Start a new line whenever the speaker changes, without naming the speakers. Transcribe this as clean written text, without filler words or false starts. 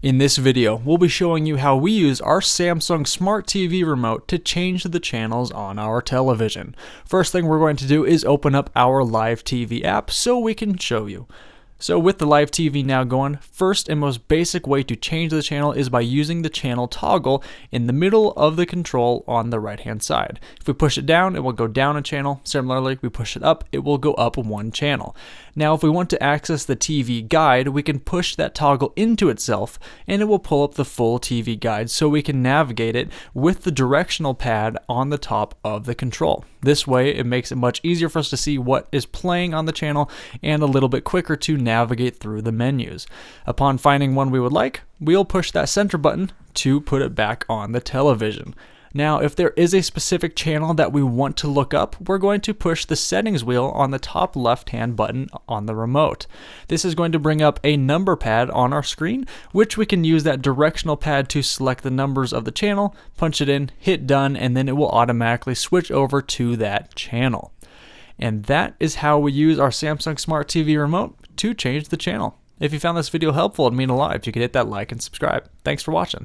In this video, we'll be showing you how we use our Samsung Smart TV remote to change the channels on our television. First thing we're going to do is open up our Live TV app so we can show you. So with the Live TV now going, first and most basic way to change the channel is by using the channel toggle in the middle of the control on the right hand side. If we push it down, it will go down a channel. Similarly, we push it up, it will go up one channel. Now if we want to access the TV guide, we can push that toggle into itself and it will pull up the full TV guide so we can navigate it with the directional pad on the top of the control. This way it makes it much easier for us to see what is playing on the channel and a little bit quicker to navigate through the menus. Upon finding one we would like, we'll push that center button to put it back on the television. Now, if there is a specific channel that we want to look up, we're going to push the settings wheel on the top left-hand button on the remote. This is going to bring up a number pad on our screen, which we can use that directional pad to select the numbers of the channel, punch it in, hit done, and then it will automatically switch over to that channel. And that is how we use our Samsung Smart TV remote to change the channel. If you found this video helpful, it'd mean a lot if you could hit that like and subscribe. Thanks for watching.